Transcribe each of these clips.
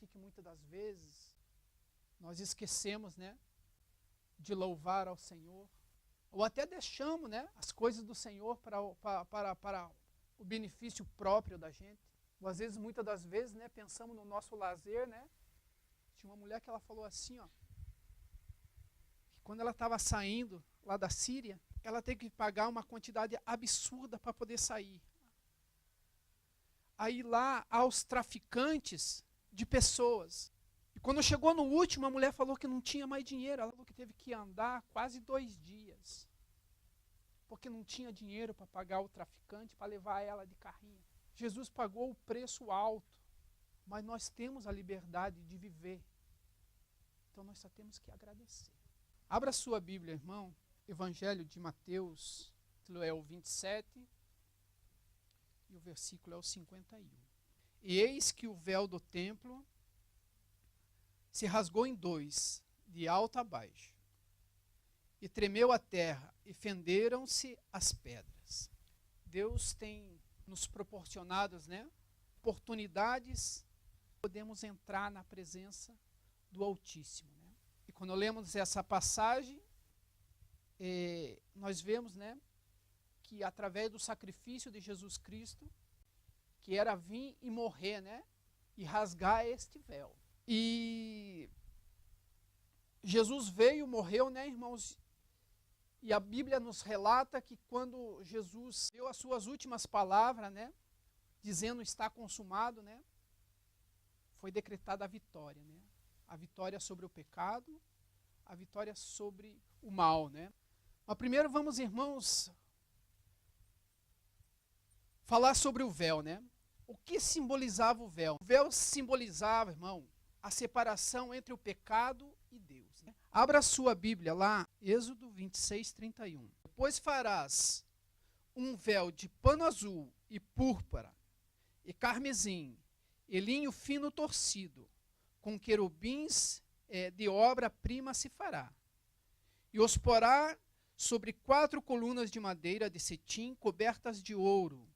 aqui que muitas das vezes nós esquecemos, né, de louvar ao Senhor, ou até deixamos, né, as coisas do Senhor para o benefício próprio da gente. Ou às vezes, muitas das vezes, né, pensamos no nosso lazer, né? Tinha uma mulher que ela falou assim, ó, que quando ela estava saindo lá da Síria, ela teve que pagar uma quantidade absurda para poder sair. Aí lá aos traficantes de pessoas. E quando chegou no último, a mulher falou que não tinha mais dinheiro. Ela falou que teve que andar quase 2 dias. Porque não tinha dinheiro para pagar o traficante, para levar ela de carrinho. Jesus pagou o preço alto, mas nós temos a liberdade de viver. Então nós só temos que agradecer. Abra sua Bíblia, irmão. Evangelho de Mateus, é o 27, e o versículo é o 51. E eis que o véu do templo se rasgou em 2, de alto a baixo, e tremeu a terra, e fenderam-se as pedras. Deus tem nos proporcionado, né, oportunidades, podemos entrar na presença do Altíssimo. Né? E quando lemos essa passagem, nós vemos, né, que através do sacrifício de Jesus Cristo, que era vir e morrer, né, e rasgar este véu. E Jesus veio, morreu, né, irmãos? E a Bíblia nos relata que quando Jesus deu as suas últimas palavras, né, dizendo está consumado, né, foi decretada a vitória, né? A vitória sobre o pecado, a vitória sobre o mal, né? Mas primeiro vamos, irmãos, falar sobre o véu, né? O que simbolizava o véu? O véu simbolizava, irmão, a separação entre o pecado e Deus. Né? Abra a sua Bíblia lá, Êxodo 26, 31. Depois farás um véu de pano azul e púrpura e carmesim e linho fino torcido, com querubins de obra-prima se fará. E os porá sobre 4 colunas de madeira de cetim cobertas de ouro,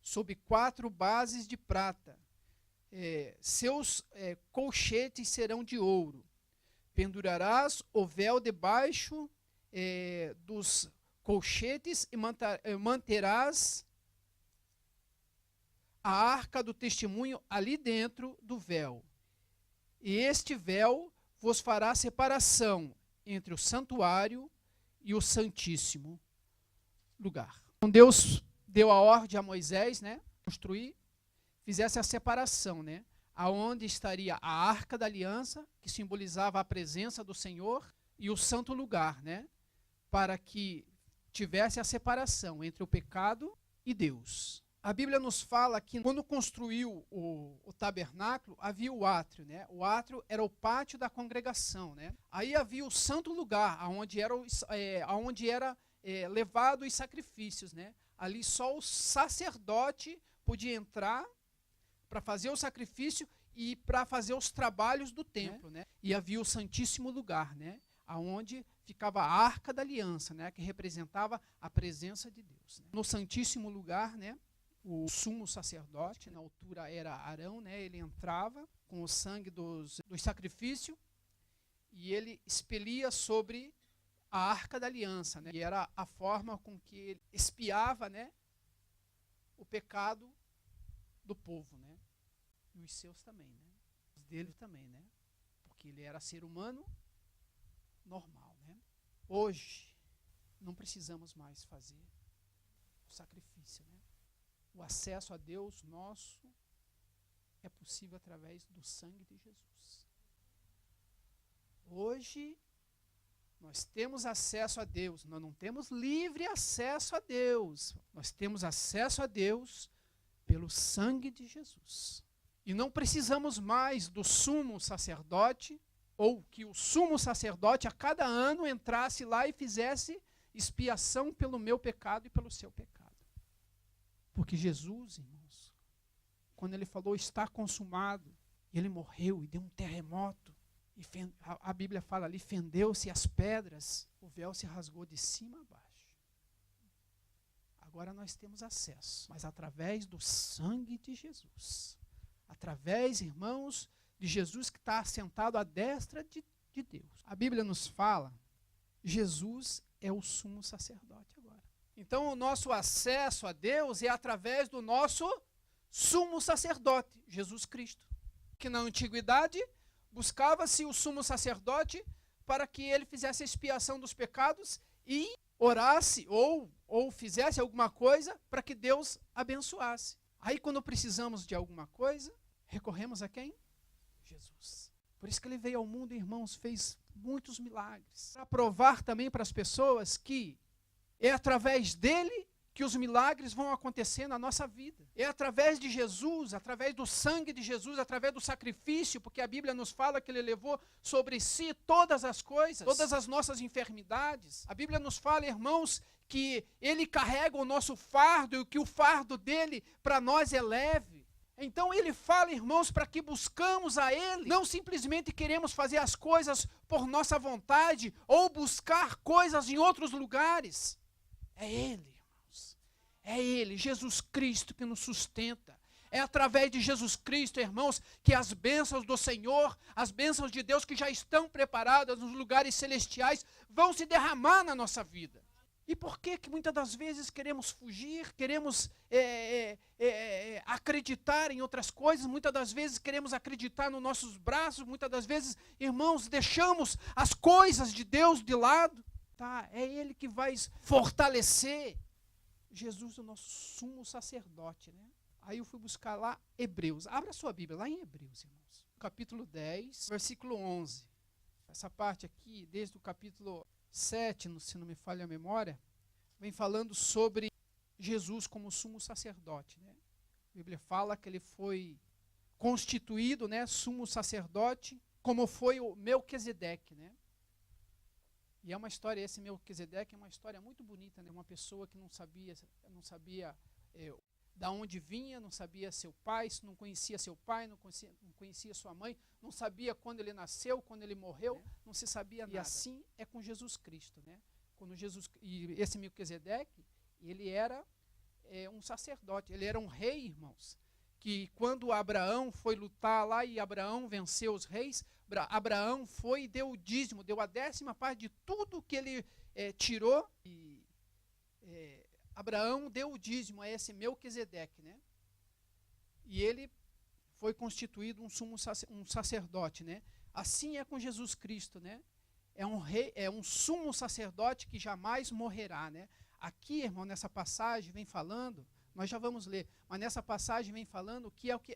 sob 4 bases de prata. Seus colchetes serão de ouro. Pendurarás o véu debaixo dos colchetes e manterás a arca do testemunho ali dentro do véu. E este véu vos fará separação entre o santuário e o santíssimo lugar. Então Deus deu a ordem a Moisés, né, construir, fizesse a separação, né, aonde estaria a arca da aliança, que simbolizava a presença do Senhor, e o santo lugar, né, para que tivesse a separação entre o pecado e Deus. A Bíblia nos fala que quando construiu o tabernáculo, havia o átrio, né? O átrio era o pátio da congregação, né? Aí havia o santo lugar, aonde era levado os sacrifícios, né? Ali só o sacerdote podia entrar para fazer o sacrifício e para fazer os trabalhos do templo, né? E havia o santíssimo lugar, né? Aonde ficava a arca da aliança, né? Que representava a presença de Deus. Né? No santíssimo lugar, né? O sumo sacerdote, na altura era Arão, né? Ele entrava com o sangue dos sacrifícios e ele expelia sobre a arca da aliança, né? E era a forma com que ele expiava, né, o pecado do povo, né? E os seus também, né? Os dele também, né? Porque ele era ser humano normal, né? Hoje não precisamos mais fazer o sacrifício, né? O acesso a Deus nosso é possível através do sangue de Jesus. Hoje nós temos acesso a Deus, nós não temos livre acesso a Deus, nós temos acesso a Deus pelo sangue de Jesus. E não precisamos mais do sumo sacerdote, ou que o sumo sacerdote a cada ano entrasse lá e fizesse expiação pelo meu pecado e pelo seu pecado. Porque Jesus, irmãos, quando ele falou está consumado, ele morreu e deu um terremoto, e a Bíblia fala ali, fendeu-se as pedras, o véu se rasgou de cima a baixo. Agora nós temos acesso, mas através do sangue de Jesus. Através, irmãos, de Jesus que está assentado à destra de Deus. A Bíblia nos fala, Jesus é o sumo sacerdote agora. Então o nosso acesso a Deus é através do nosso sumo sacerdote, Jesus Cristo. Que na antiguidade buscava-se o sumo sacerdote para que ele fizesse a expiação dos pecados e orasse ou fizesse alguma coisa para que Deus abençoasse. Aí quando precisamos de alguma coisa, recorremos a quem? Jesus. Por isso que ele veio ao mundo, irmãos, fez muitos milagres. Para provar também para as pessoas que é através dele que os milagres vão acontecer na nossa vida. É através de Jesus, através do sangue de Jesus, através do sacrifício, porque a Bíblia nos fala que ele levou sobre si todas as coisas, todas as nossas enfermidades. A Bíblia nos fala, irmãos, que ele carrega o nosso fardo e que o fardo dele para nós é leve. Então ele fala, irmãos, para que buscamos a ele, não simplesmente queremos fazer as coisas por nossa vontade ou buscar coisas em outros lugares. É ele, irmãos. É ele, Jesus Cristo, que nos sustenta. É através de Jesus Cristo, irmãos, que as bênçãos do Senhor, as bênçãos de Deus que já estão preparadas nos lugares celestiais, vão se derramar na nossa vida. E por que muitas das vezes queremos fugir, queremos acreditar em outras coisas, muitas das vezes queremos acreditar nos nossos braços, muitas das vezes, irmãos, deixamos as coisas de Deus de lado. Tá? É Ele que vai fortalecer. Jesus é o nosso sumo sacerdote, né? Aí eu fui buscar lá Hebreus. Abra a sua Bíblia, lá em Hebreus, irmãos. Capítulo 10, versículo 11. Essa parte aqui, desde o capítulo 7, se não me falha a memória, vem falando sobre Jesus como sumo sacerdote, né? A Bíblia fala que ele foi constituído, né, sumo sacerdote, como foi o Melquisedeque, né? E é uma história, esse Melquisedeque é uma história muito bonita, né? Uma pessoa que não sabia da onde vinha, não sabia seu pai, não conhecia seu pai, não conhecia sua mãe, não sabia quando ele nasceu, quando ele morreu, não se sabia nada. E assim é com Jesus Cristo, né? E esse Melquisedeque, ele era um sacerdote, ele era um rei, irmãos, que quando Abraão foi lutar lá e Abraão venceu os reis, Abraão foi e deu o dízimo, deu a 10ª parte de tudo que ele tirou e Abraão deu o dízimo a esse Melquisedeque, né? E ele foi constituído um sacerdote, né? Assim é com Jesus Cristo, né? É um rei, é um sumo sacerdote que jamais morrerá, né? Aqui, irmão, nessa passagem vem falando, nós já vamos ler, mas nessa passagem vem falando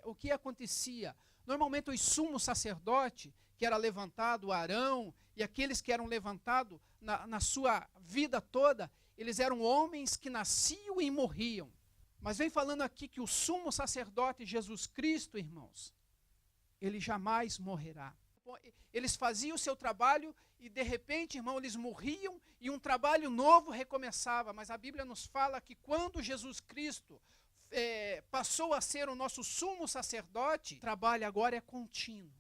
o que acontecia. Normalmente os sumos sacerdotes, que era levantado Arão, e aqueles que eram levantados na sua vida toda, eles eram homens que nasciam e morriam. Mas vem falando aqui que o sumo sacerdote Jesus Cristo, irmãos, ele jamais morrerá. Eles faziam o seu trabalho e de repente, irmão, eles morriam e um trabalho novo recomeçava. Mas a Bíblia nos fala que quando Jesus Cristo passou a ser o nosso sumo sacerdote, o trabalho agora é contínuo.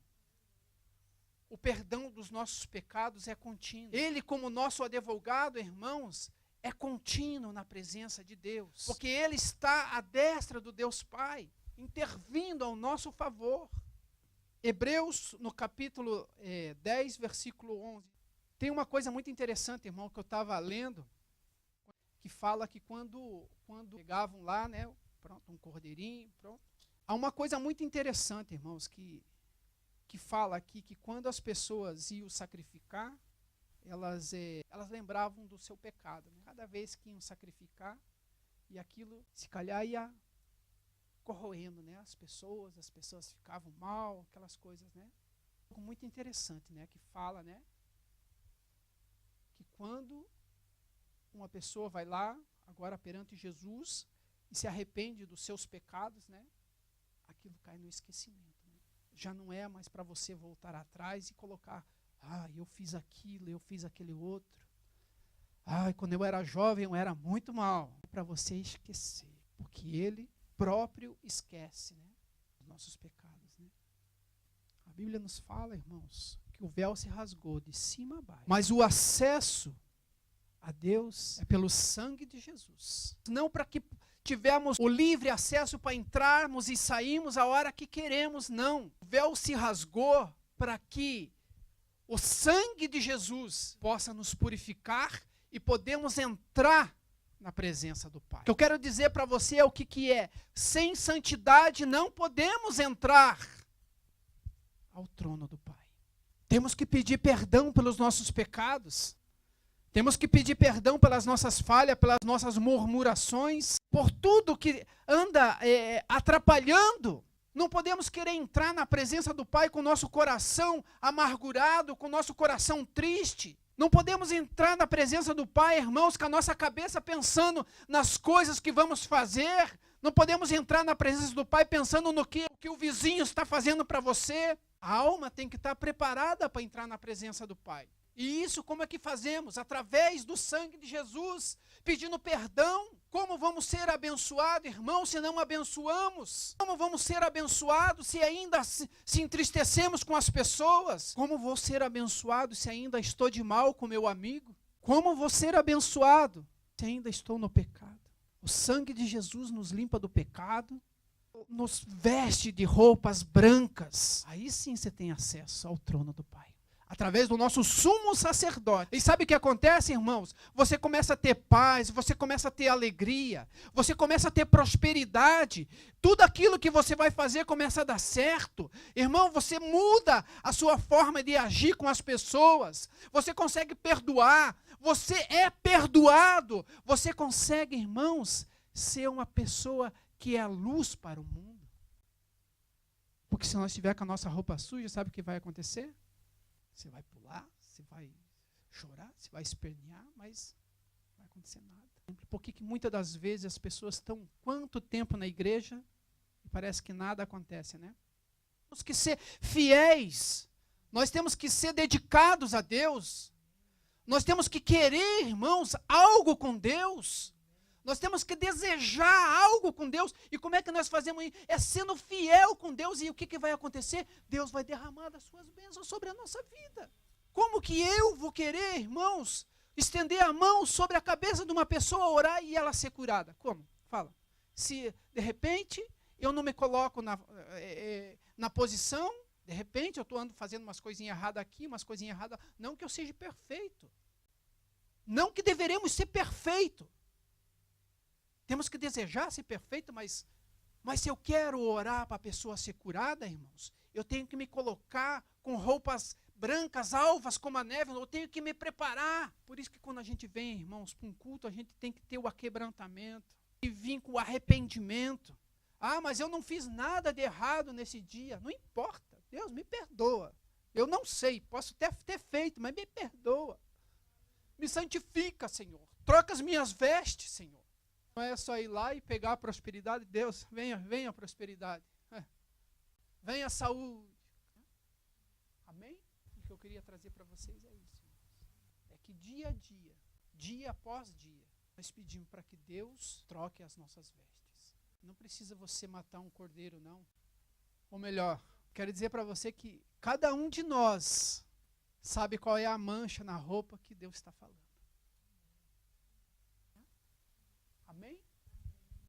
O perdão dos nossos pecados é contínuo. Ele, como nosso advogado, irmãos, é contínuo na presença de Deus, porque Ele está à destra do Deus Pai, intervindo ao nosso favor. Hebreus, no capítulo 10, versículo 11, tem uma coisa muito interessante, irmão, que eu estava lendo, que fala que quando pegavam lá, né, pronto, um cordeirinho, pronto. Há uma coisa muito interessante, irmãos, que fala aqui, que quando as pessoas iam sacrificar, elas lembravam do seu pecado, né? Cada vez que iam sacrificar, e aquilo, se calhar, ia corroendo, né? As pessoas ficavam mal, aquelas coisas, né? Algo muito interessante, né? Que fala, né? Que quando uma pessoa vai lá, agora perante Jesus, e se arrepende dos seus pecados, né? Aquilo cai no esquecimento, né? Já não é mais para você voltar atrás e colocar: eu fiz aquilo, eu fiz aquele outro. Quando eu era jovem, eu era muito mal. É para você esquecer, porque Ele próprio esquece, né, os nossos pecados, né? A Bíblia nos fala, irmãos, que o véu se rasgou de cima a baixo. Mas o acesso a Deus é pelo sangue de Jesus. Não para que tivemos o livre acesso para entrarmos e sairmos a hora que queremos, não. O véu se rasgou para que o sangue de Jesus possa nos purificar e podemos entrar na presença do Pai. O que eu quero dizer para você é o que é. Sem santidade não podemos entrar ao trono do Pai. Temos que pedir perdão pelos nossos pecados. Temos que pedir perdão pelas nossas falhas, pelas nossas murmurações, por tudo que anda atrapalhando. Não podemos querer entrar na presença do Pai com o nosso coração amargurado, com o nosso coração triste. Não podemos entrar na presença do Pai, irmãos, com a nossa cabeça pensando nas coisas que vamos fazer. Não podemos entrar na presença do Pai pensando no que o vizinho está fazendo para você. A alma tem que estar preparada para entrar na presença do Pai. E isso como é que fazemos? Através do sangue de Jesus, pedindo perdão. Como vamos ser abençoados, irmãos, se não abençoamos? Como vamos ser abençoados se ainda se entristecemos com as pessoas? Como vou ser abençoado se ainda estou de mal com meu amigo? Como vou ser abençoado se ainda estou no pecado? O sangue de Jesus nos limpa do pecado, nos veste de roupas brancas. Aí sim você tem acesso ao trono do Pai. Através do nosso sumo sacerdote. E sabe o que acontece, irmãos? Você começa a ter paz, você começa a ter alegria, você começa a ter prosperidade. Tudo aquilo que você vai fazer começa a dar certo. Irmão, você muda a sua forma de agir com as pessoas. Você consegue perdoar. Você é perdoado. Você consegue, irmãos, ser uma pessoa que é a luz para o mundo. Porque se nós estiver com a nossa roupa suja, sabe o que vai acontecer? Você vai pular, você vai chorar, você vai espernear, mas não vai acontecer nada. Por que muitas das vezes as pessoas estão quanto tempo na igreja e parece que nada acontece, né? Temos que ser fiéis, nós temos que ser dedicados a Deus, nós temos que querer, irmãos, algo com Deus. Nós temos que desejar algo com Deus. E como é que nós fazemos isso? É sendo fiel com Deus. E o que vai acontecer? Deus vai derramar das suas bênçãos sobre a nossa vida. Como que eu vou querer, irmãos, estender a mão sobre a cabeça de uma pessoa, orar e ela ser curada? Como? Fala. Se, de repente, eu não me coloco na posição, de repente eu estou fazendo umas coisinhas erradas aqui, umas coisinhas erradas. Não que eu seja perfeito. Não que deveremos ser perfeitos. Temos que desejar ser perfeito, mas se eu quero orar para a pessoa ser curada, irmãos, eu tenho que me colocar com roupas brancas, alvas como a neve, eu tenho que me preparar. Por isso que quando a gente vem, irmãos, para um culto, a gente tem que ter o aquebrantamento e vir com o arrependimento. Ah, mas eu não fiz nada de errado nesse dia. Não importa, Deus me perdoa. Eu não sei, posso até ter feito, mas me perdoa. Me santifica, Senhor. Troca as minhas vestes, Senhor. Não é só ir lá e pegar a prosperidade. Deus, venha a prosperidade. Venha a saúde. Amém? O que eu queria trazer para vocês é isso. É que dia a dia, dia após dia, nós pedimos para que Deus troque as nossas vestes. Não precisa você matar um cordeiro, não. Ou melhor, quero dizer para você que cada um de nós sabe qual é a mancha na roupa que Deus está falando. Amém?